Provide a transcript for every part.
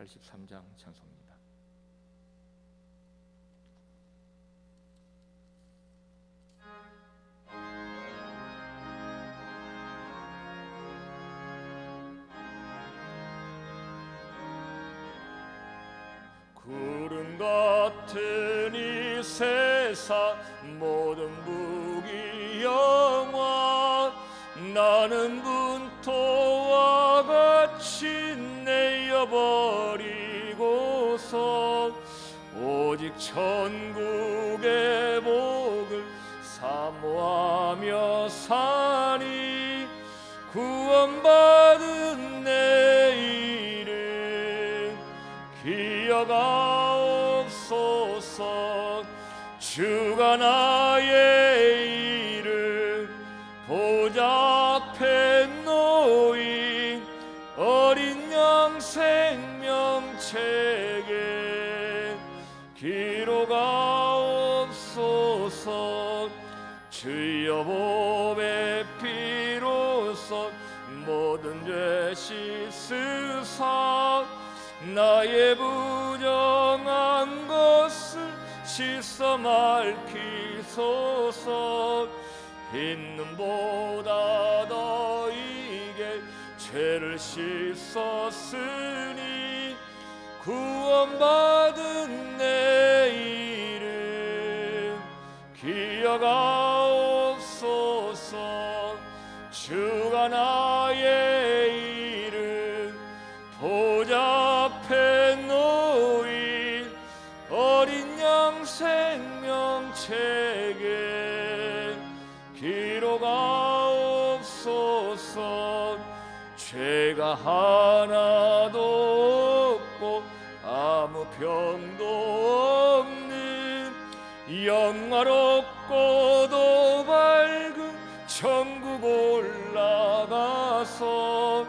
83장 찬송입니다. 구름 같은 이 세상 모든 무기영화 나는 분토와 같이 내어버리고서 오직 천국의 복을 사모하며 사니 구원받은 내 이름 기억하옵소서. 주가 나의 이름 보좌 앞에 놓인 어린 양 생명책에 기록하옵소서. 주여 보배 피로써 모든 죄 씻으사 나의 부정한 것을 씻어 맑히소서. 흰 눈보다 더 이게 죄를 씻었으니 구원받은 내 이름 기억하옵소서. 주가 나의 이름 보좌 앞에 놓인 어린 양 생명책에 기록하옵소서. 죄가 하나도 없고 아무 병도 없는 영화롭고도 밝은 천국 올라가서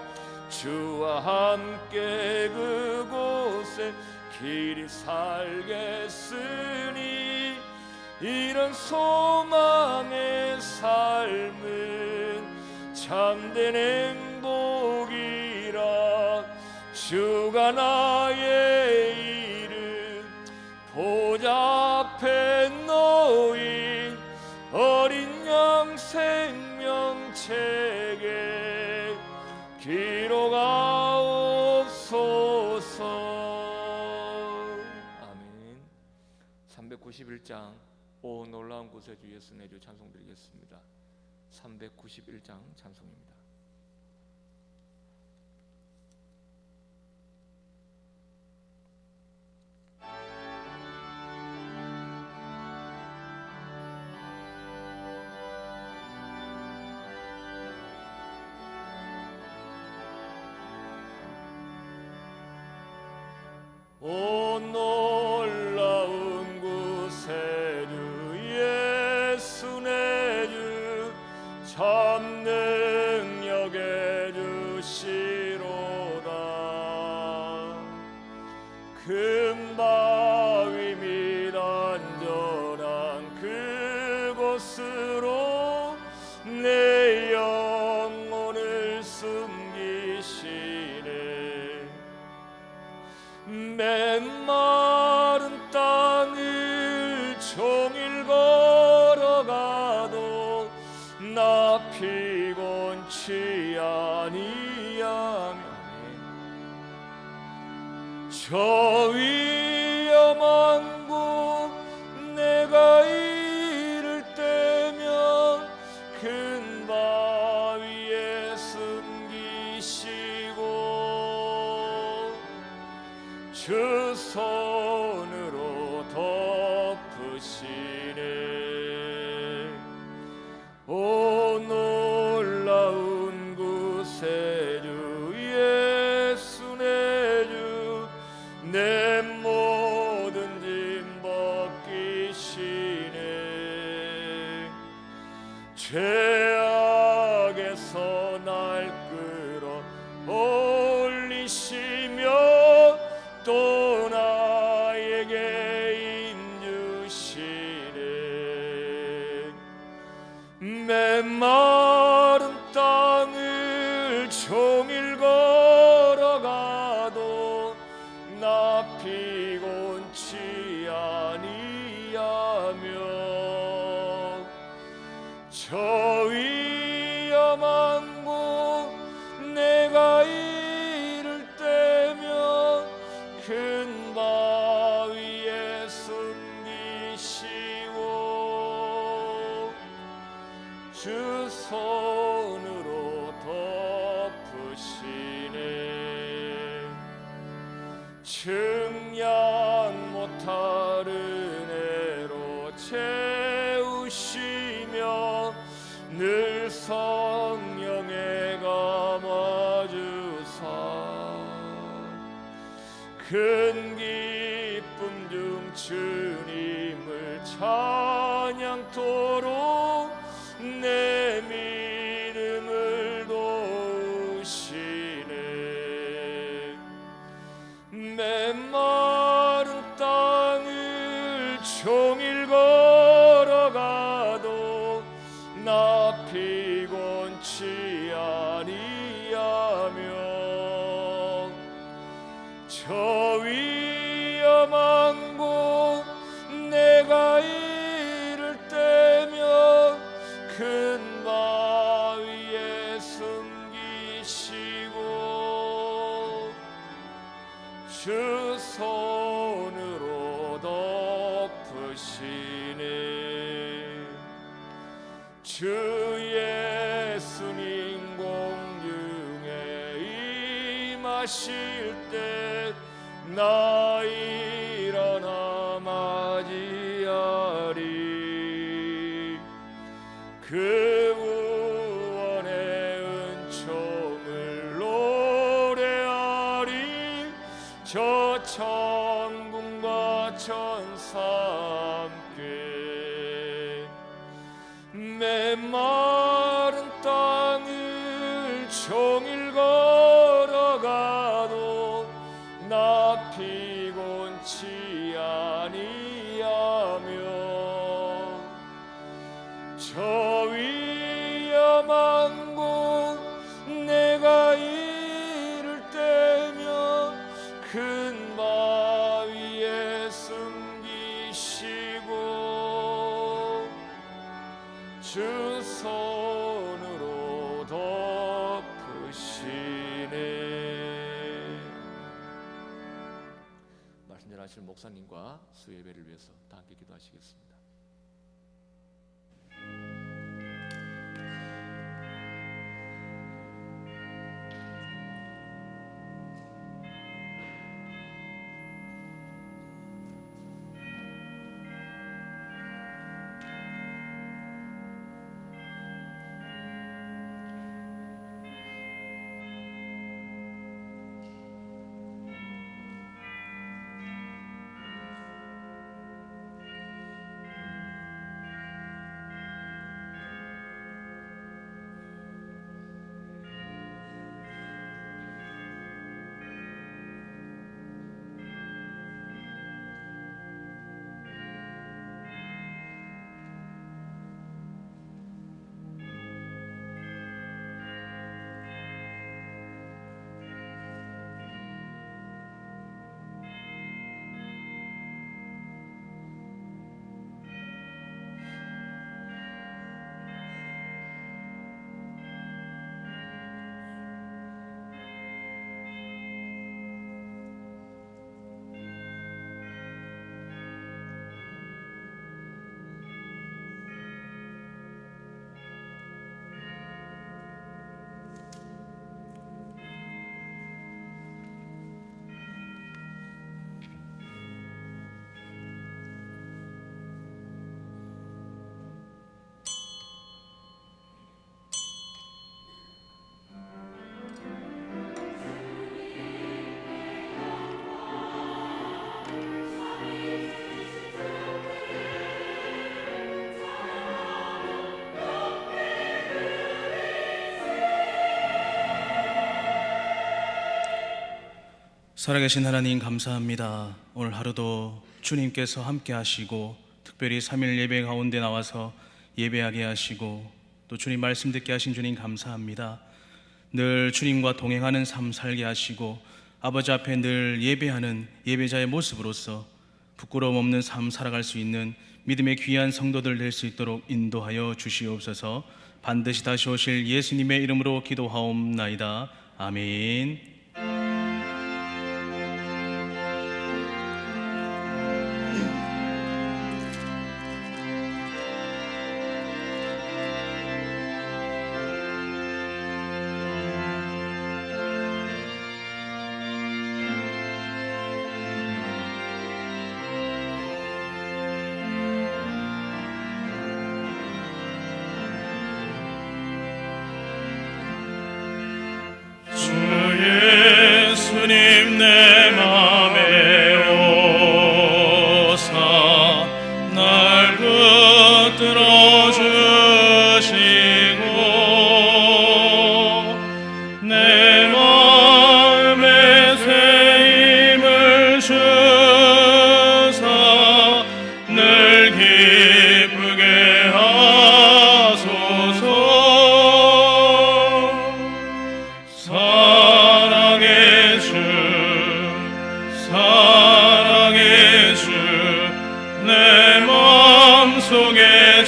주와 함께 그곳에 길이 살겠으니 이런 소망의 삶은 참된 행복이라. 주가 나의 이름 보좌 앞에 놓인 어린 양 생명책에 기록하옵소서. 아멘. 391장 오 놀라운 곳에 주 예수 내 주 찬송드리겠습니다. 391장 찬송입니다. 오 놀라운 곳에 주 예수 내 주 참 능력의 주시로다. 큰 바위 및 안전한 그곳으로 내 영혼을 숨기시네. 메마른 땅을 종일 걸어가도 나 피곤치 아니하며 저 위험한 곳 내가 이를 때면 큰 바위에 숨기시고 주 손으로 덮으시네. 오 놀라운 곳에 주 예수 내 주 내 모든 짐 벗기시네. 죄악에서 날 끌어 올리시며 또 나에게 인주시네. 나 피곤치 아니하며 저 위험한 곳 내가 이를 때며 큰 바위에 숨기시고 주 손으로 덮으시네. 측량 못할 은혜로 채우시며 늘 성령에 감아주사 큰 기쁨 중 주님을 찬양토록 내 믿음을 도우시네. 메마른 땅을 종일 걸어가도 나 피곤치 아니하며 저 위험한 곳 내가 이를 때며 큰 바위에 숨기시고 주 손으로 덮으시네. 주 예수님 공중에 임하실 때 나 일어나 맞이하리. 그 구원의 은총을 노래하리. 저 천군과 천사 함께 메마른 땅을 종일 걸어가도 나 피곤치 아니하며 저 위험한 곳 내가 이를 때며 큰 바위에 숨기시고 주 손으로 덮으시네. 말씀 전하실 목사님과 수예배를 위해서 다 함께 기도하시겠습니다. 살아계신 하나님 감사합니다. 오늘 하루도 주님께서 함께 하시고 특별히 3일 예배 가운데 나와서 예배하게 하시고 또 주님 말씀 듣게 하신 주님 감사합니다. 늘 주님과 동행하는 삶 살게 하시고 아버지 앞에 늘 예배하는 예배자의 모습으로서 부끄러움 없는 삶 살아갈 수 있는 믿음의 귀한 성도들 될 수 있도록 인도하여 주시옵소서. 반드시 다시 오실 예수님의 이름으로 기도하옵나이다. 아멘. 예수님 내 맘에 오사 날 붙들어 주시고 내 마음에 새 힘을 주사 늘 기쁘게 하소서. 사랑의 주, 내 마음속에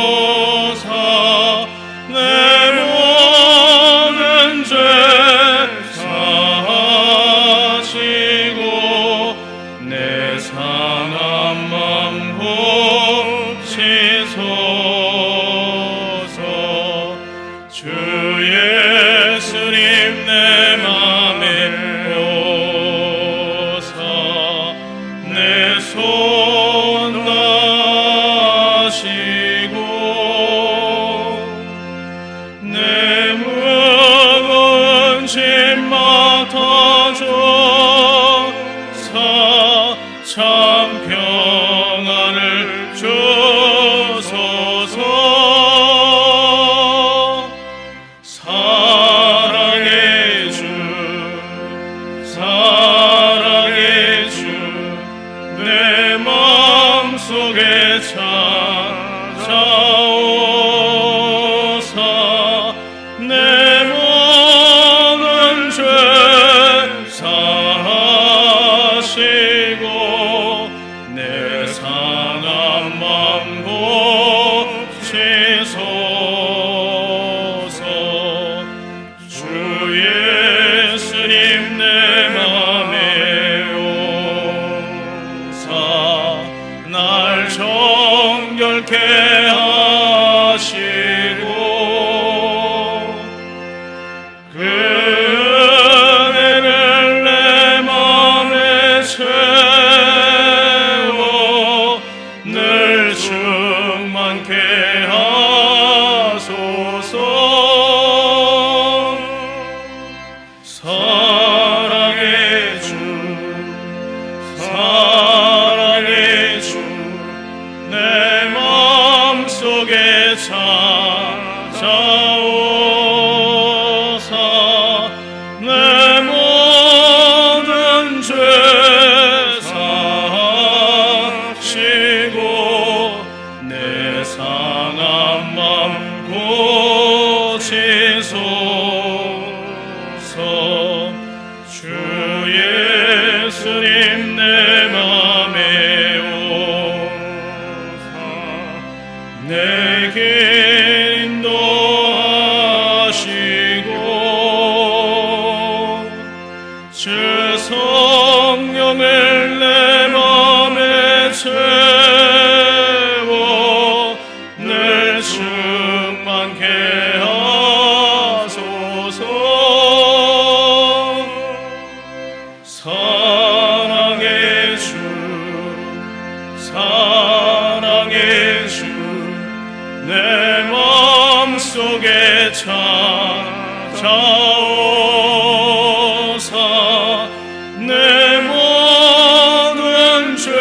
찾아오사 내 모든 죄 사하시고 내 상한 맘 고치소서. 주 예수님 내 맘에 오사 내 손 다시고 내 무거운 짐 맡아줘서 참 평안을 주소서. 사랑의 주, 사랑의 주, 내 마음속에 찾아오사 내 모든 죄 사하시고 내 상한 맘 고치소서. 주 예수님 내 맘에 오사 날 정결케 하시고 그 은혜를 내 맘에 채워 늘 충만케 하소서. 사랑의 주, 사랑의 주, 내 마음속에 찾아오사 내 모든 죄 사하시고 내 상한 맘 고치소서. 주 예수님 내 맘에 오사 내 길 인도하시고 주 성령을 내 맘에 채워 늘 충만케 하소서. 사랑의 주, 사랑의 주, 내 마음속에 찾아오사 내 모든 죄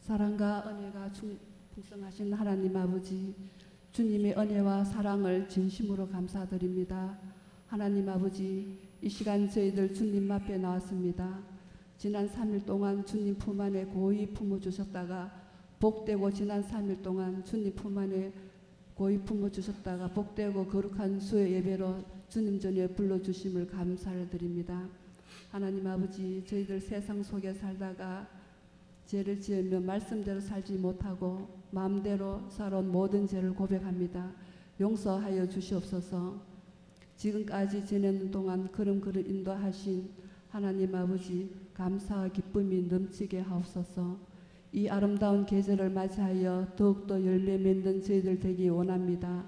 사랑과 은혜가 풍성하신 하나님 아버지, 주님의 은혜와 사랑을 진심으로 감사드립니다. 하나님 아버지, 이 시간 저희들 주님 앞에 나왔습니다. 지난 3일 동안 주님 품 안에 고이 품어주셨다가 복되고, 지난 3일 동안 주님 품 안에 고이 품어주셨다가 복되고 거룩한 수요 예배로 주님 전에 불러주심을 감사를 드립니다. 하나님 아버지, 저희들 세상 속에 살다가 죄를 지으며 말씀대로 살지 못하고 마음대로 살아온 모든 죄를 고백합니다. 용서하여 주시옵소서. 지금까지 지내는 동안 걸음걸음 인도하신 하나님 아버지, 감사와 기쁨이 넘치게 하옵소서. 이 아름다운 계절을 맞이하여 더욱더 열매 맺는 저희들 되기 원합니다.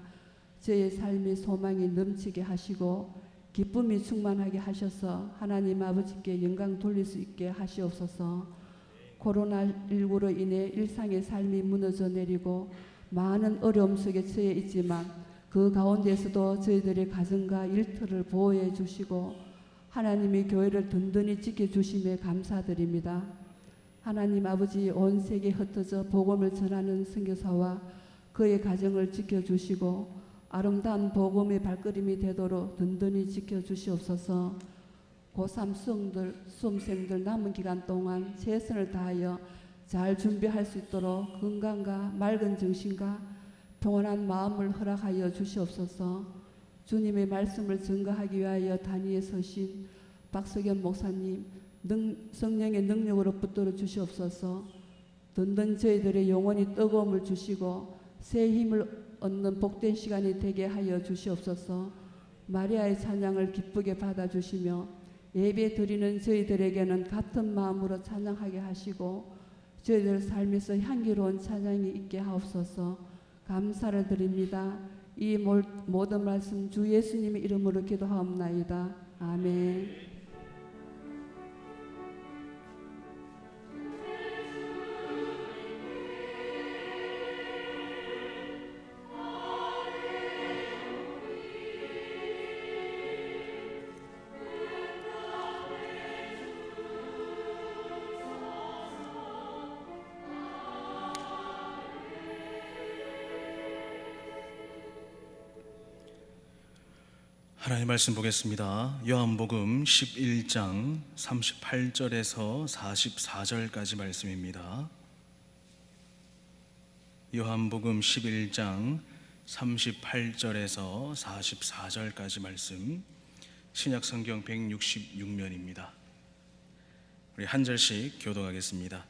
저희의 삶의 소망이 넘치게 하시고 기쁨이 충만하게 하셔서 하나님 아버지께 영광 돌릴 수 있게 하시옵소서. 코로나19로 인해 일상의 삶이 무너져 내리고 많은 어려움 속에 처해 있지만 그 가운데서도 저희들의 가정과 일터를 보호해 주시고 하나님의 교회를 든든히 지켜주심에 감사드립니다. 하나님 아버지, 온 세계에 흩어져 복음을 전하는 선교사와 그의 가정을 지켜주시고 아름다운 복음의 발걸음이 되도록 든든히 지켜주시옵소서. 고3 수험생들 남은 기간 동안 최선을 다하여 잘 준비할 수 있도록 건강과 맑은 정신과 평온한 마음을 허락하여 주시옵소서. 주님의 말씀을 증거하기 위하여 단위에 서신 박석연 목사님, 성령의 능력으로 붙들어 주시옵소서. 든든 저희들의 영혼이 뜨거움을 주시고 새 힘을 얻는 복된 시간이 되게 하여 주시옵소서. 마리아의 찬양을 기쁘게 받아주시며 예배 드리는 저희들에게는 같은 마음으로 찬양하게 하시고 저희들 삶에서 향기로운 찬양이 있게 하옵소서. 감사를 드립니다. 이 모든 말씀 주 예수님의 이름으로 기도하옵나이다. 아멘. 하나님 말씀 보겠습니다. 요한복음 11장 38절에서 44절까지 말씀입니다. 요한복음 11장 38절에서 44절까지 말씀, 신약성경 166면입니다. 우리 한 절씩 교독하겠습니다.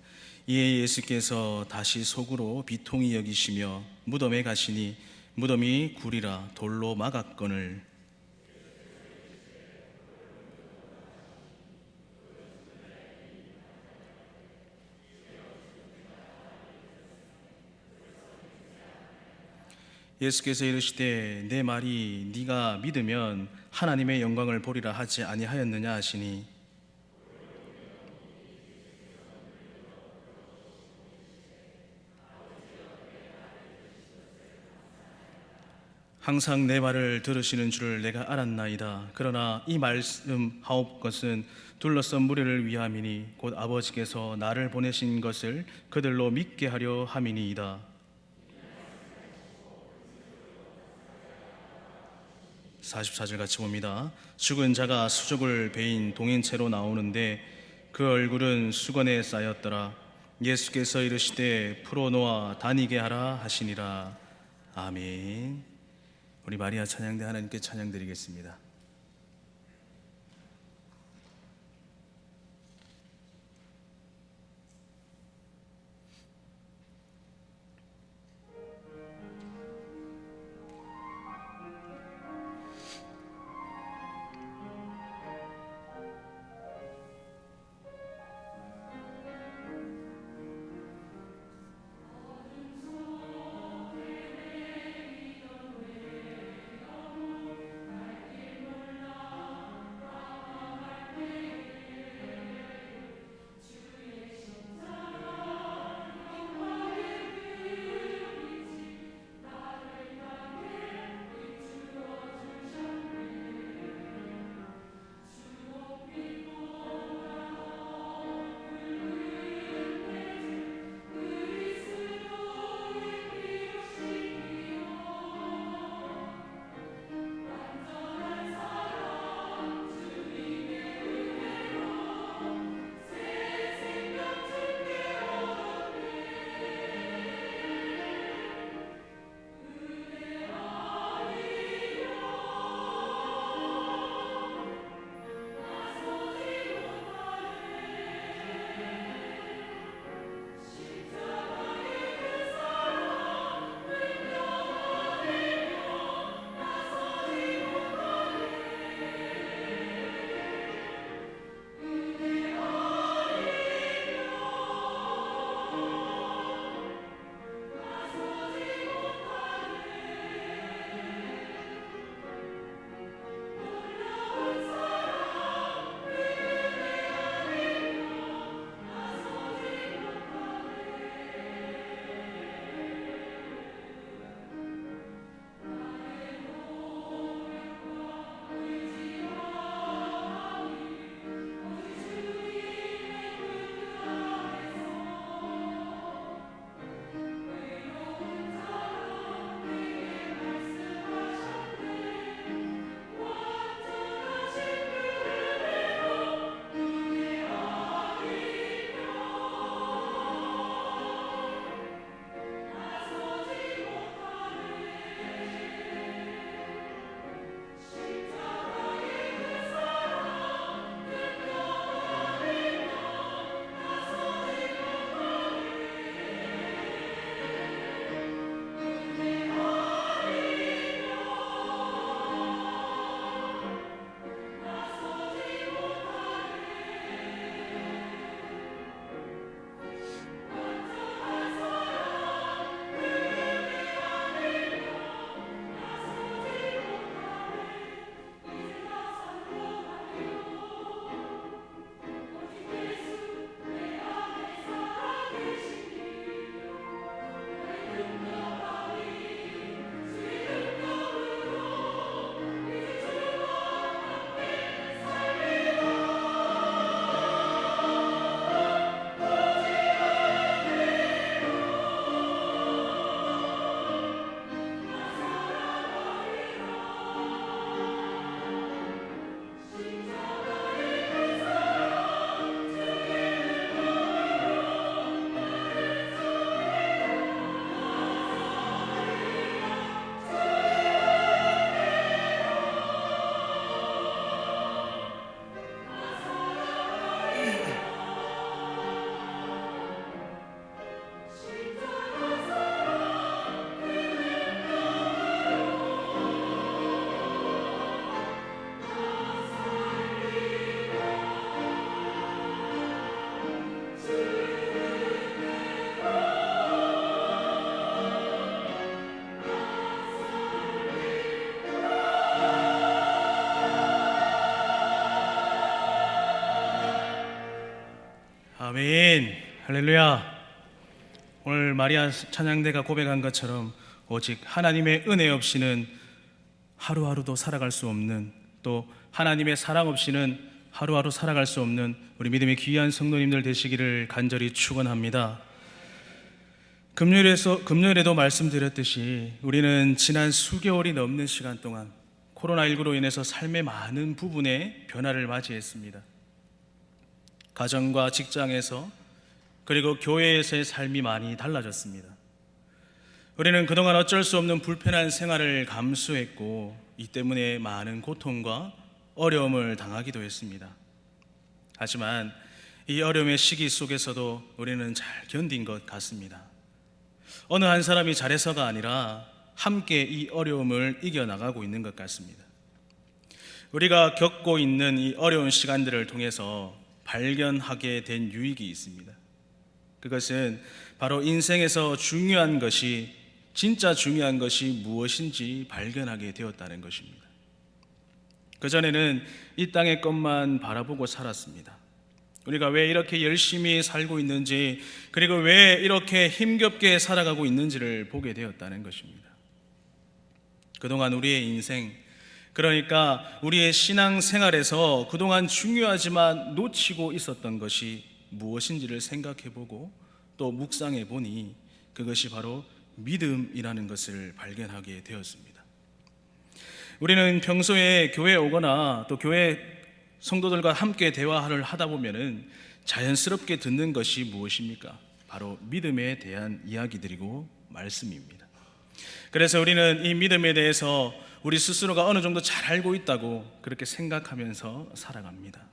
이에 예수께서 다시 속으로 비통히 여기시며 무덤에 가시니 무덤이 굴이라 돌로 막았거늘 예수께서 이르시되 내 말이 네가 믿으면 하나님의 영광을 보리라 하지 아니하였느냐 하시니 항상 내 말을 들으시는 줄을 내가 알았나이다. 그러나 이 말씀 하옵 것은 둘러선 무리를 위함이니 곧 아버지께서 나를 보내신 것을 그들로 믿게 하려 함이니이다. 44절 같이 봅니다. 죽은 자가 수족을 베인 동인채로 나오는데 그 얼굴은 수건에 쌓였더라. 예수께서 이르시되 풀어놓아 다니게 하라 하시니라. 아멘. 우리 마리아 찬양대 하나님께 찬양드리겠습니다. 할렐루야. 오늘 마리아 찬양대가 고백한 것처럼 오직 하나님의 은혜 없이는 하루하루도 살아갈 수 없는, 또 하나님의 사랑 없이는 하루하루 살아갈 수 없는 우리 믿음의 귀한 성도님들 되시기를 간절히 축원합니다. 금요일에도 말씀드렸듯이 우리는 지난 수개월이 넘는 시간 동안 코로나19로 인해서 삶의 많은 부분에 변화를 맞이했습니다. 가정과 직장에서 그리고 교회에서의 삶이 많이 달라졌습니다. 우리는 그동안 어쩔 수 없는 불편한 생활을 감수했고 이 때문에 많은 고통과 어려움을 당하기도 했습니다. 하지만 이 어려움의 시기 속에서도 우리는 잘 견딘 것 같습니다. 어느 한 사람이 잘해서가 아니라 함께 이 어려움을 이겨나가고 있는 것 같습니다. 우리가 겪고 있는 이 어려운 시간들을 통해서 발견하게 된 유익이 있습니다. 그것은 바로 인생에서 중요한 것이, 진짜 중요한 것이 무엇인지 발견하게 되었다는 것입니다. 그전에는 이 땅의 것만 바라보고 살았습니다. 우리가 왜 이렇게 열심히 살고 있는지, 그리고 왜 이렇게 힘겹게 살아가고 있는지를 보게 되었다는 것입니다. 그동안 우리의 인생, 그러니까 우리의 신앙생활에서 그동안 중요하지만 놓치고 있었던 것이 무엇인지를 생각해보고 또 묵상해보니 그것이 바로 믿음이라는 것을 발견하게 되었습니다. 우리는 평소에 교회에 오거나 또 교회 성도들과 함께 대화를 하다 보면은 자연스럽게 듣는 것이 무엇입니까? 바로 믿음에 대한 이야기들이고 말씀입니다. 그래서 우리는 이 믿음에 대해서 우리 스스로가 어느 정도 잘 알고 있다고 그렇게 생각하면서 살아갑니다.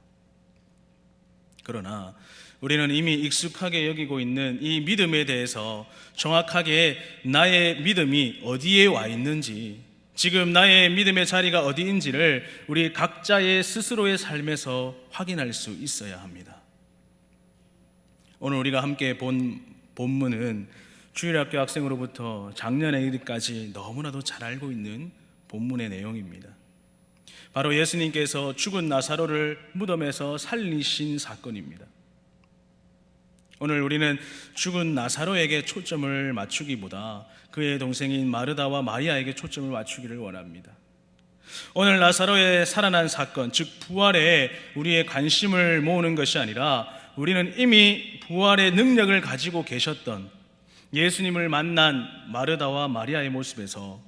그러나 우리는 이미 익숙하게 여기고 있는 이 믿음에 대해서 정확하게 나의 믿음이 어디에 와 있는지, 지금 나의 믿음의 자리가 어디인지를 우리 각자의 스스로의 삶에서 확인할 수 있어야 합니다. 오늘 우리가 함께 본 본문은 주일학교 학생으로부터 작년에 이르기까지 너무나도 잘 알고 있는 본문의 내용입니다. 바로 예수님께서 죽은 나사로를 무덤에서 살리신 사건입니다. 오늘 우리는 죽은 나사로에게 초점을 맞추기보다 그의 동생인 마르다와 마리아에게 초점을 맞추기를 원합니다. 오늘 나사로의 살아난 사건, 즉 부활에 우리의 관심을 모으는 것이 아니라 우리는 이미 부활의 능력을 가지고 계셨던 예수님을 만난 마르다와 마리아의 모습에서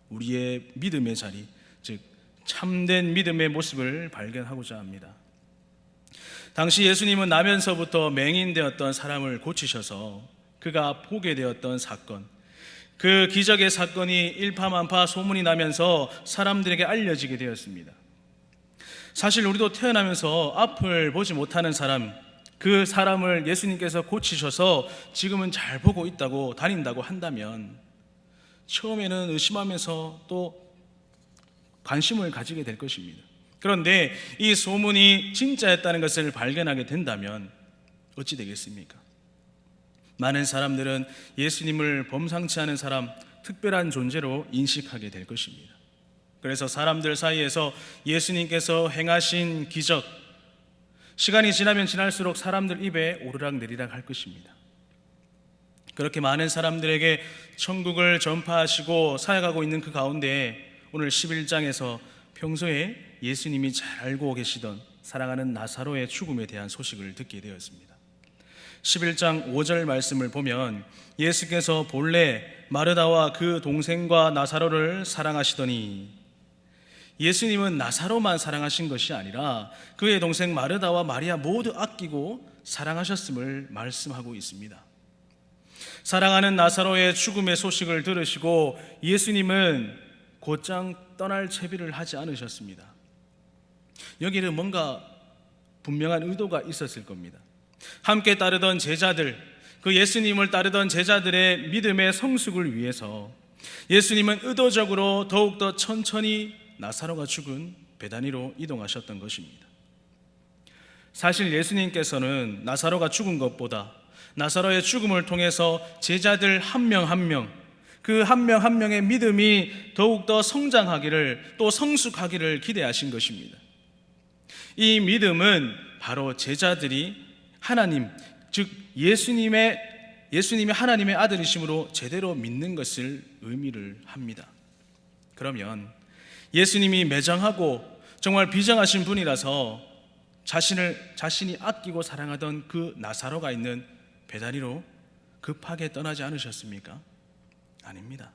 우리의 믿음의 자리, 즉 참된 믿음의 모습을 발견하고자 합니다. 당시 예수님은 나면서부터 맹인되었던 사람을 고치셔서 그가 보게 되었던 사건, 그 기적의 사건이 일파만파 소문이 나면서 사람들에게 알려지게 되었습니다. 사실 우리도 태어나면서 앞을 보지 못하는 사람, 그 사람을 예수님께서 고치셔서 지금은 잘 보고 있다고 다닌다고 한다면 처음에는 의심하면서 또 관심을 가지게 될 것입니다. 그런데 이 소문이 진짜였다는 것을 발견하게 된다면 어찌 되겠습니까? 많은 사람들은 예수님을 범상치 않은 사람, 특별한 존재로 인식하게 될 것입니다. 그래서 사람들 사이에서 예수님께서 행하신 기적, 시간이 지나면 지날수록 사람들 입에 오르락내리락 할 것입니다. 그렇게 많은 사람들에게 천국을 전파하시고 사역하고 있는 그 가운데 오늘 11장에서 평소에 예수님이 잘 알고 계시던 사랑하는 나사로의 죽음에 대한 소식을 듣게 되었습니다. 11장 5절 말씀을 보면 예수께서 본래 마르다와 그 동생과 나사로를 사랑하시더니, 예수님은 나사로만 사랑하신 것이 아니라 그의 동생 마르다와 마리아 모두 아끼고 사랑하셨음을 말씀하고 있습니다. 사랑하는 나사로의 죽음의 소식을 들으시고 예수님은 곧장 떠날 채비를 하지 않으셨습니다. 여기는 뭔가 분명한 의도가 있었을 겁니다. 함께 따르던 제자들, 그 예수님을 따르던 제자들의 믿음의 성숙을 위해서 예수님은 의도적으로 더욱더 천천히 나사로가 죽은 베다니로 이동하셨던 것입니다. 사실 예수님께서는 나사로가 죽은 것보다 나사로의 죽음을 통해서 제자들 한 명 한 명, 그 한 명 한 명의 믿음이 더욱더 성장하기를, 또 성숙하기를 기대하신 것입니다. 이 믿음은 바로 제자들이 하나님, 즉 예수님이 하나님의 아들이심으로 제대로 믿는 것을 의미를 합니다. 그러면 예수님이 매정하고 정말 비정하신 분이라서 자신이 아끼고 사랑하던 그 나사로가 있는 베다니로 급하게 떠나지 않으셨습니까? 아닙니다.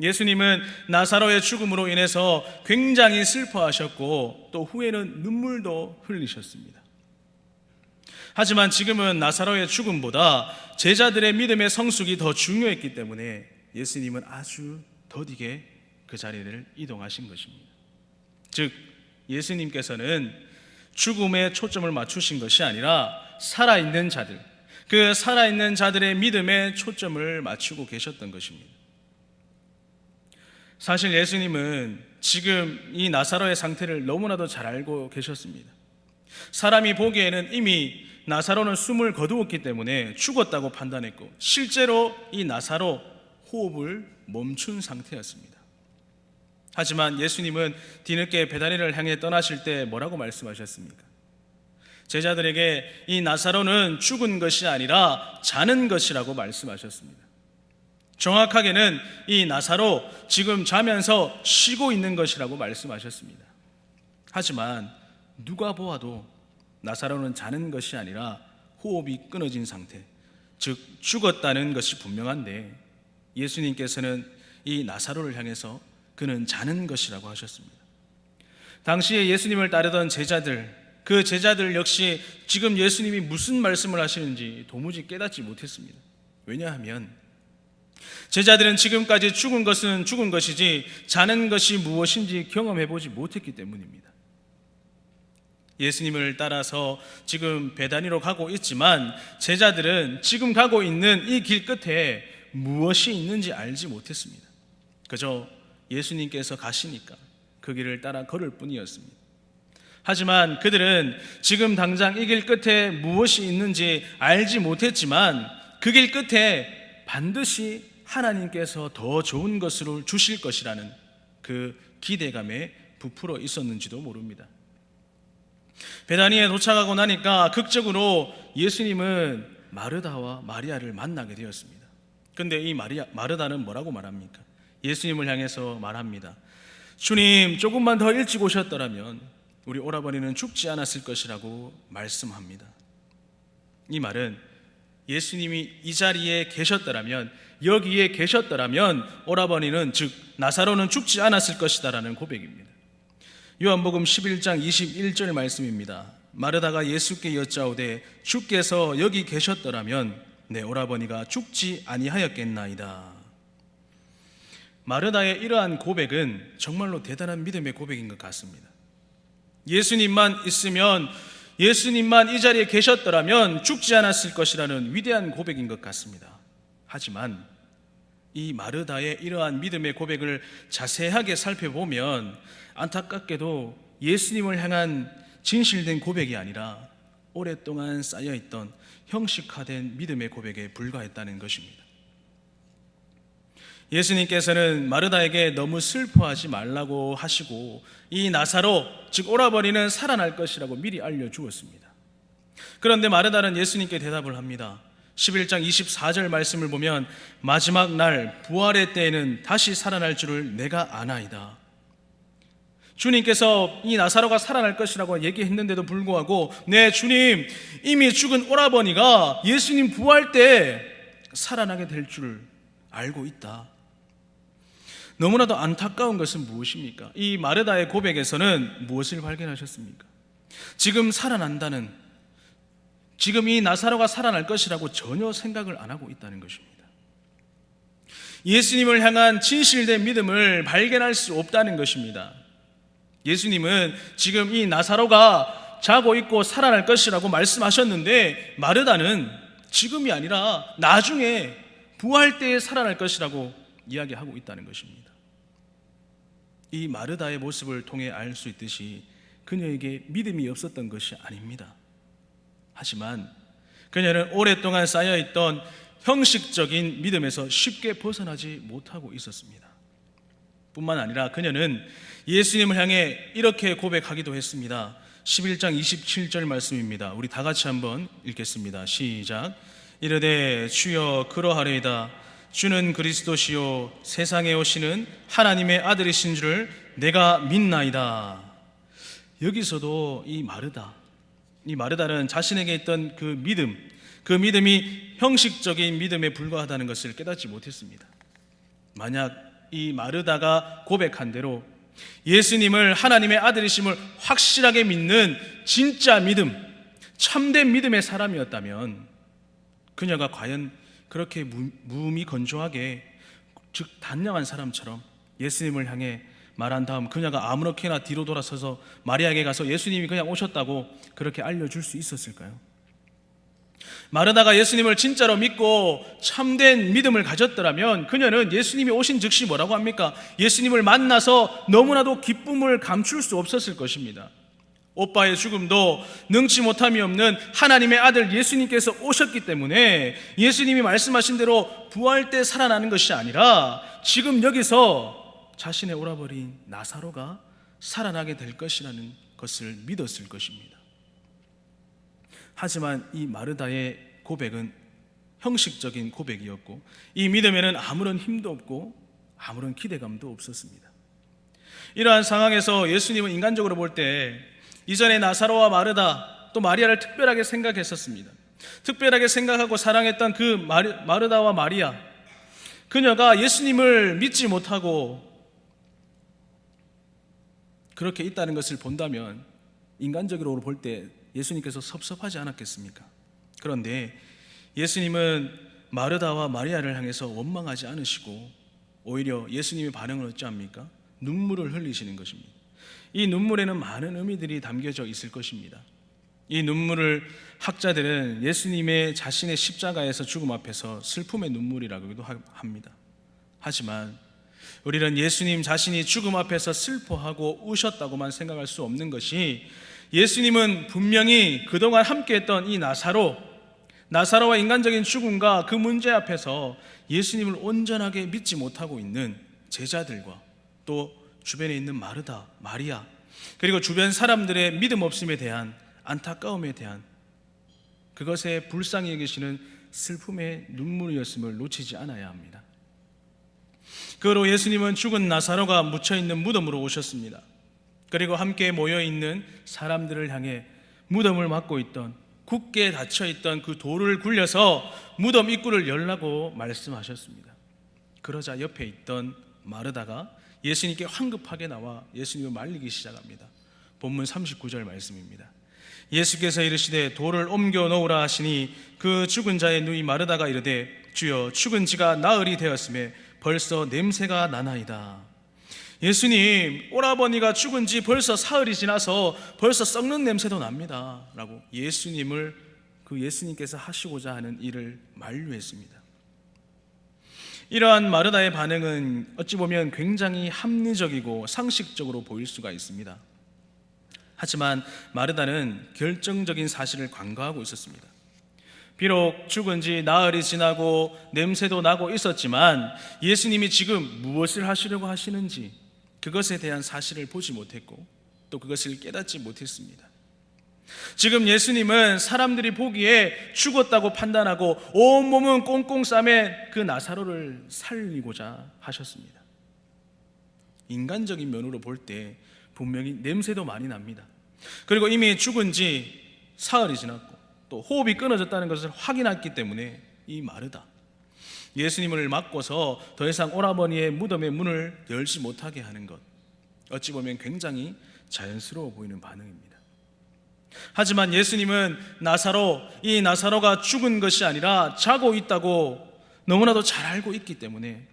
예수님은 나사로의 죽음으로 인해서 굉장히 슬퍼하셨고 또 후에는 눈물도 흘리셨습니다. 하지만 지금은 나사로의 죽음보다 제자들의 믿음의 성숙이 더 중요했기 때문에 예수님은 아주 더디게 그 자리를 이동하신 것입니다. 즉 예수님께서는 죽음에 초점을 맞추신 것이 아니라 살아있는 자들, 그 살아있는 자들의 믿음에 초점을 맞추고 계셨던 것입니다. 사실 예수님은 지금 이 나사로의 상태를 너무나도 잘 알고 계셨습니다. 사람이 보기에는 이미 나사로는 숨을 거두었기 때문에 죽었다고 판단했고 실제로 이 나사로 호흡을 멈춘 상태였습니다. 하지만 예수님은 뒤늦게 베다니를 향해 떠나실 때 뭐라고 말씀하셨습니까? 제자들에게 이 나사로는 죽은 것이 아니라 자는 것이라고 말씀하셨습니다. 정확하게는 이 나사로 지금 자면서 쉬고 있는 것이라고 말씀하셨습니다. 하지만 누가 보아도 나사로는 자는 것이 아니라 호흡이 끊어진 상태, 즉 죽었다는 것이 분명한데 예수님께서는 이 나사로를 향해서 그는 자는 것이라고 하셨습니다. 당시에 예수님을 따르던 제자들, 그 제자들 역시 지금 예수님이 무슨 말씀을 하시는지 도무지 깨닫지 못했습니다. 왜냐하면 제자들은 지금까지 죽은 것은 죽은 것이지 자는 것이 무엇인지 경험해보지 못했기 때문입니다. 예수님을 따라서 지금 베다니로 가고 있지만 제자들은 지금 가고 있는 이 길 끝에 무엇이 있는지 알지 못했습니다. 그저 예수님께서 가시니까 그 길을 따라 걸을 뿐이었습니다. 하지만 그들은 지금 당장 이 길 끝에 무엇이 있는지 알지 못했지만 그 길 끝에 반드시 하나님께서 더 좋은 것을 주실 것이라는 그 기대감에 부풀어 있었는지도 모릅니다. 베다니에 도착하고 나니까 극적으로 예수님은 마르다와 마리아를 만나게 되었습니다. 그런데 이 마르다는 뭐라고 말합니까? 예수님을 향해서 말합니다. 주님, 조금만 더 일찍 오셨더라면 우리 오라버니는 죽지 않았을 것이라고 말씀합니다. 이 말은 예수님이 이 자리에 계셨더라면, 여기에 계셨더라면 오라버니는, 즉 나사로는 죽지 않았을 것이다라는 고백입니다. 요한복음 11장 21절 말씀입니다. 마르다가 예수께 여짜오되 주께서 여기 계셨더라면 내 오라버니가 죽지 아니하였겠나이다. 마르다의 이러한 고백은 정말로 대단한 믿음의 고백인 것 같습니다. 예수님만 있으면, 예수님만 이 자리에 계셨더라면 죽지 않았을 것이라는 위대한 고백인 것 같습니다. 하지만 이 마르다의 이러한 믿음의 고백을 자세하게 살펴보면 안타깝게도 예수님을 향한 진실된 고백이 아니라 오랫동안 쌓여있던 형식화된 믿음의 고백에 불과했다는 것입니다. 예수님께서는 마르다에게 너무 슬퍼하지 말라고 하시고 이 나사로, 즉 오라버니는 살아날 것이라고 미리 알려주었습니다. 그런데 마르다는 예수님께 대답을 합니다. 11장 24절 말씀을 보면 마지막 날 부활의 때에는 다시 살아날 줄을 내가 아나이다. 주님께서 이 나사로가 살아날 것이라고 얘기했는데도 불구하고 네 주님, 이미 죽은 오라버니가 예수님 부활 때 살아나게 될 줄 알고 있다. 너무나도 안타까운 것은 무엇입니까? 이 마르다의 고백에서는 무엇을 발견하셨습니까? 지금 살아난다는, 지금 이 나사로가 살아날 것이라고 전혀 생각을 안 하고 있다는 것입니다. 예수님을 향한 진실된 믿음을 발견할 수 없다는 것입니다. 예수님은 지금 이 나사로가 자고 있고 살아날 것이라고 말씀하셨는데 마르다는 지금이 아니라 나중에 부활 때에 살아날 것이라고 이야기하고 있다는 것입니다. 이 마르다의 모습을 통해 알 수 있듯이 그녀에게 믿음이 없었던 것이 아닙니다. 하지만 그녀는 오랫동안 쌓여있던 형식적인 믿음에서 쉽게 벗어나지 못하고 있었습니다. 뿐만 아니라 그녀는 예수님을 향해 이렇게 고백하기도 했습니다. 11장 27절 말씀입니다. 우리 다 같이 한번 읽겠습니다. 시작. 이르되 주여 그러하리이다. 주는 그리스도시요 세상에 오시는 하나님의 아들이신 줄을 내가 믿나이다. 여기서도 이 마르다는 자신에게 있던 그 믿음이 형식적인 믿음에 불과하다는 것을 깨닫지 못했습니다. 만약 이 마르다가 고백한 대로 예수님을 하나님의 아들이심을 확실하게 믿는 진짜 믿음, 참된 믿음의 사람이었다면 그녀가 과연 그렇게 무음이 건조하게, 즉 단정한 사람처럼 예수님을 향해 말한 다음 그녀가 아무렇게나 뒤로 돌아서서 마리아에게 가서 예수님이 그냥 오셨다고 그렇게 알려줄 수 있었을까요? 마르다가 예수님을 진짜로 믿고 참된 믿음을 가졌더라면 그녀는 예수님이 오신 즉시 뭐라고 합니까? 예수님을 만나서 너무나도 기쁨을 감출 수 없었을 것입니다. 오빠의 죽음도 능치 못함이 없는 하나님의 아들 예수님께서 오셨기 때문에 예수님이 말씀하신 대로 부활 때 살아나는 것이 아니라 지금 여기서 자신의 오라버린 나사로가 살아나게 될 것이라는 것을 믿었을 것입니다. 하지만 이 마르다의 고백은 형식적인 고백이었고 이 믿음에는 아무런 힘도 없고 아무런 기대감도 없었습니다. 이러한 상황에서 예수님은 인간적으로 볼 때 이전에 나사로와 마르다 또 마리아를 특별하게 생각했었습니다. 특별하게 생각하고 사랑했던 그 마르다와 마리아, 그녀가 예수님을 믿지 못하고 그렇게 있다는 것을 본다면 인간적으로 볼 때 예수님께서 섭섭하지 않았겠습니까? 그런데 예수님은 마르다와 마리아를 향해서 원망하지 않으시고 오히려 예수님의 반응은 어찌합니까? 눈물을 흘리시는 것입니다. 이 눈물에는 많은 의미들이 담겨져 있을 것입니다. 이 눈물을 학자들은 예수님의 자신의 십자가에서 죽음 앞에서 슬픔의 눈물이라고도 합니다. 하지만 우리는 예수님 자신이 죽음 앞에서 슬퍼하고 우셨다고만 생각할 수 없는 것이, 예수님은 분명히 그동안 함께했던 이 나사로와 인간적인 죽음과 그 문제 앞에서 예수님을 온전하게 믿지 못하고 있는 제자들과 또 주변에 있는 마르다, 마리아, 그리고 주변 사람들의 믿음 없음에 대한 안타까움에 대한 그것에 불쌍히 여기시는 슬픔의 눈물이었음을 놓치지 않아야 합니다. 그로 예수님은 죽은 나사로가 묻혀있는 무덤으로 오셨습니다. 그리고 함께 모여있는 사람들을 향해 무덤을 막고 있던, 굳게 닫혀있던 그 돌을 굴려서 무덤 입구를 열라고 말씀하셨습니다. 그러자 옆에 있던 마르다가 예수님께 황급하게 나와 예수님을 말리기 시작합니다. 본문 39절 말씀입니다. 예수께서 이르시되 돌을 옮겨 놓으라 하시니 그 죽은 자의 누이 마르다가 이르되 주여 죽은 지가 나흘이 되었음에 벌써 냄새가 나나이다. 예수님, 오라버니가 죽은 지 벌써 사흘이 지나서 벌써 썩는 냄새도 납니다 라고 예수님께서 하시고자 하는 일을 만류했습니다. 이러한 마르다의 반응은 어찌 보면 굉장히 합리적이고 상식적으로 보일 수가 있습니다. 하지만 마르다는 결정적인 사실을 간과하고 있었습니다. 비록 죽은 지 나흘이 지나고 냄새도 나고 있었지만 예수님이 지금 무엇을 하시려고 하시는지 그것에 대한 사실을 보지 못했고 또 그것을 깨닫지 못했습니다. 지금 예수님은 사람들이 보기에 죽었다고 판단하고 온몸은 꽁꽁 싸맨 그 나사로를 살리고자 하셨습니다. 인간적인 면으로 볼 때 분명히 냄새도 많이 납니다. 그리고 이미 죽은 지 사흘이 지났고 또 호흡이 끊어졌다는 것을 확인했기 때문에 이 마르다, 예수님을 막고서 더 이상 오라버니의 무덤의 문을 열지 못하게 하는 것, 어찌 보면 굉장히 자연스러워 보이는 반응입니다. 하지만 예수님은 이 나사로가 죽은 것이 아니라 자고 있다고 너무나도 잘 알고 있기 때문에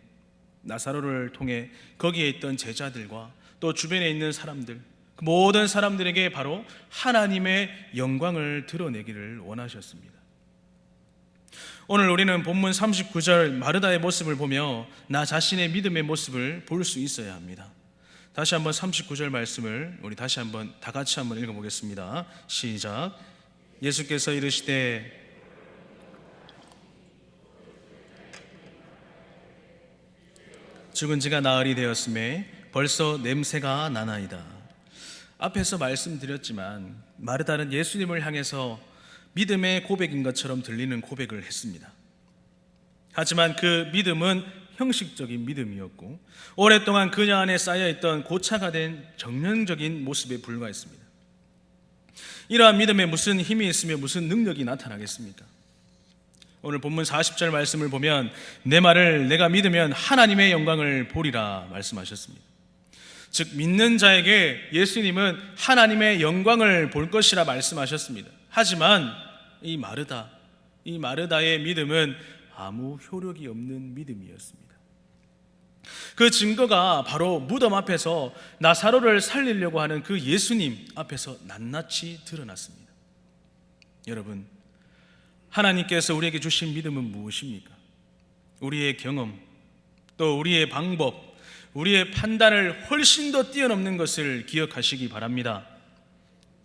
나사로를 통해 거기에 있던 제자들과 또 주변에 있는 사람들, 모든 사람들에게 바로 하나님의 영광을 드러내기를 원하셨습니다. 오늘 우리는 본문 39절 마르다의 모습을 보며 나 자신의 믿음의 모습을 볼 수 있어야 합니다. 다시 한번 39절 말씀을 우리 다시 한번 다 같이 한번 읽어보겠습니다. 시작. 예수께서 이르시되 죽은 지가 나흘이 되었음에 벌써 냄새가 나나이다. 앞에서 말씀드렸지만 마르다는 예수님을 향해서 믿음의 고백인 것처럼 들리는 고백을 했습니다. 하지만 그 믿음은 형식적인 믿음이었고 오랫동안 그녀 안에 쌓여있던 고차가 된 정령적인 모습에 불과했습니다. 이러한 믿음에 무슨 힘이 있으며 무슨 능력이 나타나겠습니까? 오늘 본문 40절 말씀을 보면 내 말을 내가 믿으면 하나님의 영광을 보리라 말씀하셨습니다. 즉 믿는 자에게 예수님은 하나님의 영광을 볼 것이라 말씀하셨습니다. 하지만 이 마르다의 믿음은 아무 효력이 없는 믿음이었습니다. 그 증거가 바로 무덤 앞에서 나사로를 살리려고 하는 그 예수님 앞에서 낱낱이 드러났습니다. 여러분, 하나님께서 우리에게 주신 믿음은 무엇입니까? 우리의 경험, 또 우리의 방법, 우리의 판단을 훨씬 더 뛰어넘는 것을 기억하시기 바랍니다.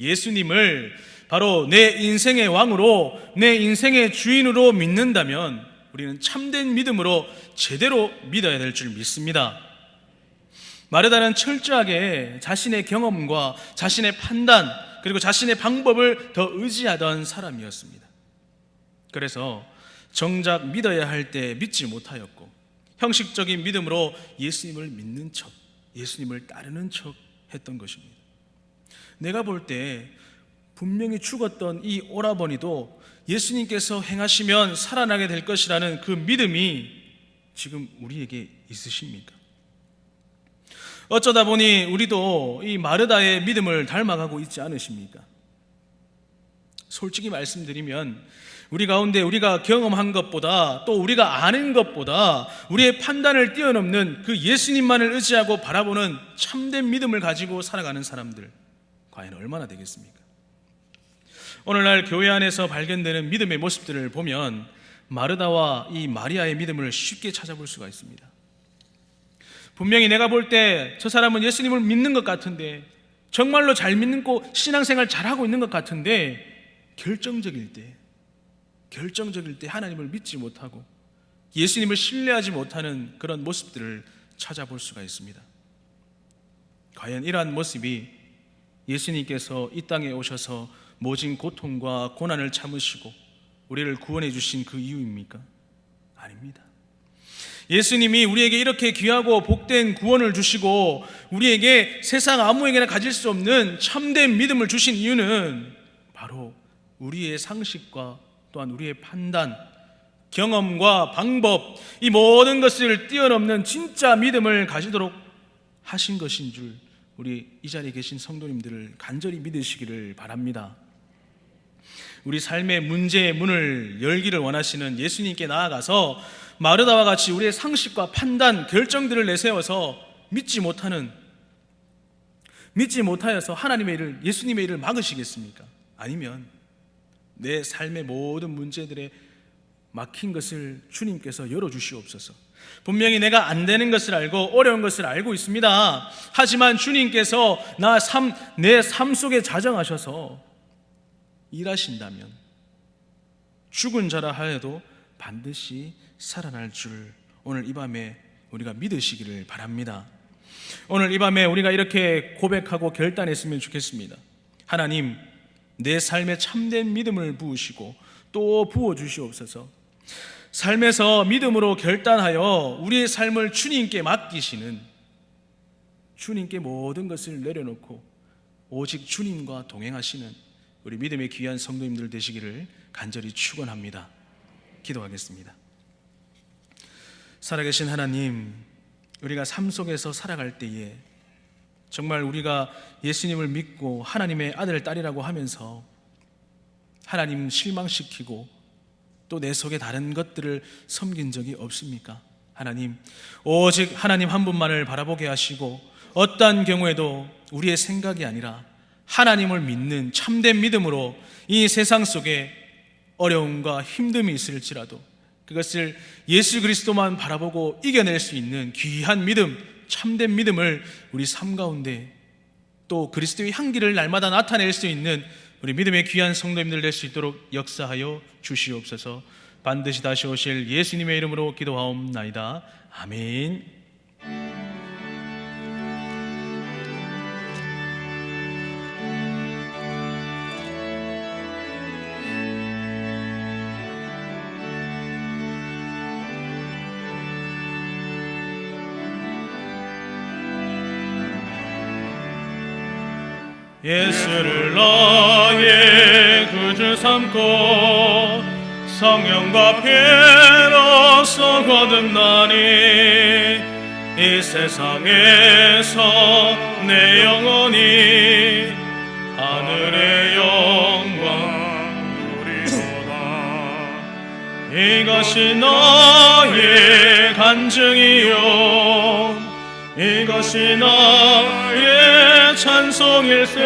예수님을 바로 내 인생의 왕으로, 내 인생의 주인으로 믿는다면 우리는 참된 믿음으로 제대로 믿어야 될 줄 믿습니다. 마르다는 철저하게 자신의 경험과 자신의 판단 그리고 자신의 방법을 더 의지하던 사람이었습니다. 그래서 정작 믿어야 할 때 믿지 못하였고 형식적인 믿음으로 예수님을 믿는 척, 예수님을 따르는 척 했던 것입니다. 내가 볼 때 분명히 죽었던 이 오라버니도 예수님께서 행하시면 살아나게 될 것이라는 그 믿음이 지금 우리에게 있으십니까? 어쩌다 보니 우리도 이 마르다의 믿음을 닮아가고 있지 않으십니까? 솔직히 말씀드리면 우리 가운데 우리가 경험한 것보다 또 우리가 아는 것보다 우리의 판단을 뛰어넘는 그 예수님만을 의지하고 바라보는 참된 믿음을 가지고 살아가는 사람들 과연 얼마나 되겠습니까? 오늘날 교회 안에서 발견되는 믿음의 모습들을 보면 마르다와 이 마리아의 믿음을 쉽게 찾아볼 수가 있습니다. 분명히 내가 볼 때 저 사람은 예수님을 믿는 것 같은데, 정말로 잘 믿고 신앙생활 잘하고 있는 것 같은데 결정적일 때 하나님을 믿지 못하고 예수님을 신뢰하지 못하는 그런 모습들을 찾아볼 수가 있습니다. 과연 이러한 모습이 예수님께서 이 땅에 오셔서 모진 고통과 고난을 참으시고 우리를 구원해 주신 그 이유입니까? 아닙니다. 예수님이 우리에게 이렇게 귀하고 복된 구원을 주시고 우리에게 세상 아무에게나 가질 수 없는 참된 믿음을 주신 이유는 바로 우리의 상식과 또한 우리의 판단, 경험과 방법, 이 모든 것을 뛰어넘는 진짜 믿음을 가지도록 하신 것인 줄 우리 이 자리에 계신 성도님들을 간절히 믿으시기를 바랍니다. 우리 삶의 문제의 문을 열기를 원하시는 예수님께 나아가서 마르다와 같이 우리의 상식과 판단, 결정들을 내세워서 믿지 못하여서 하나님의 일을, 예수님의 일을 막으시겠습니까? 아니면 내 삶의 모든 문제들에 막힌 것을 주님께서 열어주시옵소서. 분명히 내가 안 되는 것을 알고 어려운 것을 알고 있습니다. 하지만 주님께서 내 삶 속에 자정하셔서 일하신다면 죽은 자라 하여도 반드시 살아날 줄 오늘 이 밤에 우리가 믿으시기를 바랍니다. 오늘 이 밤에 우리가 이렇게 고백하고 결단했으면 좋겠습니다. 하나님, 내 삶에 참된 믿음을 부으시고 또 부어주시옵소서. 삶에서 믿음으로 결단하여 우리의 삶을 주님께 맡기시는, 주님께 모든 것을 내려놓고 오직 주님과 동행하시는 우리 믿음의 귀한 성도님들 되시기를 간절히 축원합니다. 기도하겠습니다. 살아계신 하나님, 우리가 삶 속에서 살아갈 때에 정말 우리가 예수님을 믿고 하나님의 아들, 딸이라고 하면서 하나님 실망시키고 또 내 속에 다른 것들을 섬긴 적이 없습니까? 하나님, 오직 하나님 한 분만을 바라보게 하시고 어떠한 경우에도 우리의 생각이 아니라 하나님을 믿는 참된 믿음으로 이 세상 속에 어려움과 힘듦이 있을지라도 그것을 예수 그리스도만 바라보고 이겨낼 수 있는 귀한 믿음, 참된 믿음을 우리 삶 가운데 또 그리스도의 향기를 날마다 나타낼 수 있는 우리 믿음의 귀한 성도님들 될 수 있도록 역사하여 주시옵소서. 반드시 다시 오실 예수님의 이름으로 기도하옵나이다. 아멘. 예수를 나의 구주 삼고 성령과 피로써 거듭나니 이 세상에서 내 영혼이 하늘의 영광 누리로다. 이것이 나의 간증이요 이것이 나의 찬송일세.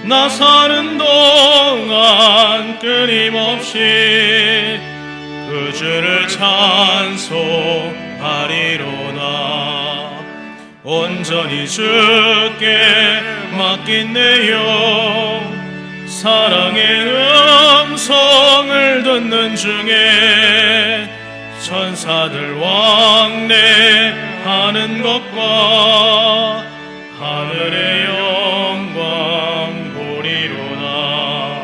나 사는 동안 끊임없이 그 주를 찬송하리로다. 온전히 주께 맡긴 내 영 사랑의 음성을 듣는 중에 천사들 왕래하는 것과 하늘의 영광 보리로다.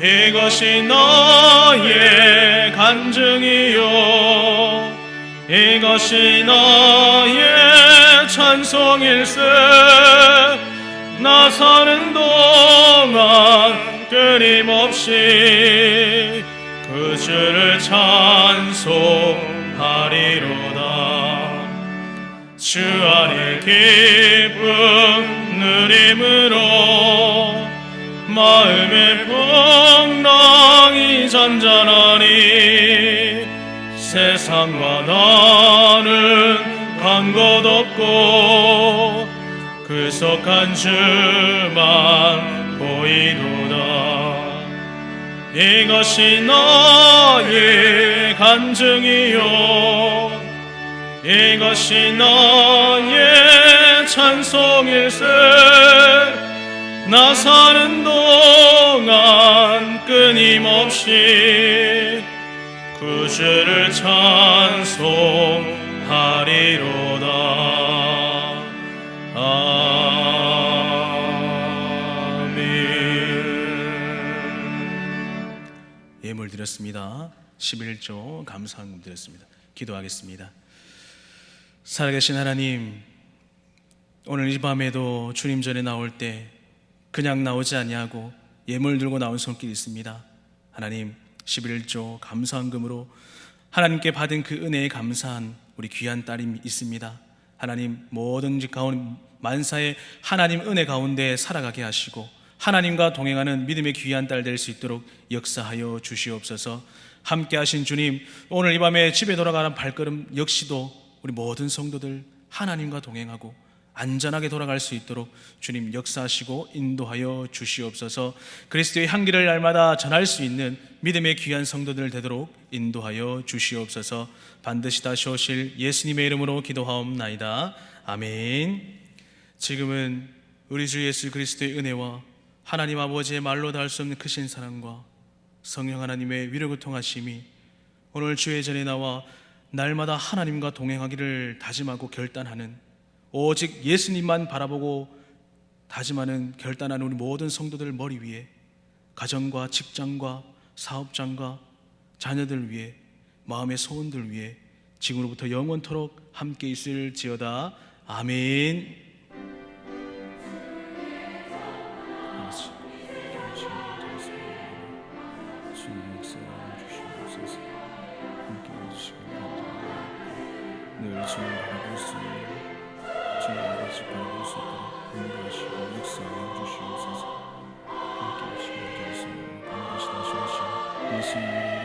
이것이 나의 간증이요 이것이 나의 찬송일세. 나 사는 동안 끊임없이 그 주를 찬송하리로다. 주 안에 기쁨 누림으로 마음의 풍랑이 잔잔하니 세상과 나는 간 것 없고 구속한 주만 보이도다. 이것이 나의 간증이요 이것이 나의 찬송일세. 나 사는 동안 끊임없이 그 주를 찬송하리로다. 예물 드렸습니다. 11조 감사함 드렸습니다. 기도하겠습니다. 살아계신 하나님, 오늘 이 밤에도 주님 전에 나올 때 그냥 나오지 아니하고 예물 들고 나온 손길이 있습니다. 하나님, 11조 감사함금으로 하나님께 받은 그 은혜에 감사한 우리 귀한 딸이 있습니다. 하나님, 모든 가운데 만사의 하나님 은혜 가운데 살아가게 하시고 하나님과 동행하는 믿음의 귀한 딸 될 수 있도록 역사하여 주시옵소서. 함께 하신 주님, 오늘 이 밤에 집에 돌아가는 발걸음 역시도 우리 모든 성도들 하나님과 동행하고 안전하게 돌아갈 수 있도록 주님 역사하시고 인도하여 주시옵소서. 그리스도의 향기를 날마다 전할 수 있는 믿음의 귀한 성도들 되도록 인도하여 주시옵소서. 반드시 다시 오실 예수님의 이름으로 기도하옵나이다. 아멘. 지금은 우리 주 예수 그리스도의 은혜와 하나님 아버지의 말로 다 할 수 없는 크신 사랑과 성령 하나님의 위로교통하심이 오늘 주의 전에 나와 날마다 하나님과 동행하기를 다짐하고 결단하는, 오직 예수님만 바라보고 다짐하는 결단하는 우리 모든 성도들 머리 위에, 가정과 직장과 사업장과 자녀들 위에, 마음의 소원들 위에 지금으로부터 영원토록 함께 있을지어다. 아멘. 늘 주님 바라볼 수 있는 주님 아버지 바라볼 수 있도록 인도하시고 역사하여 주시옵소서. 함께 하시고 계시는 반드시 다시 오실 예수님의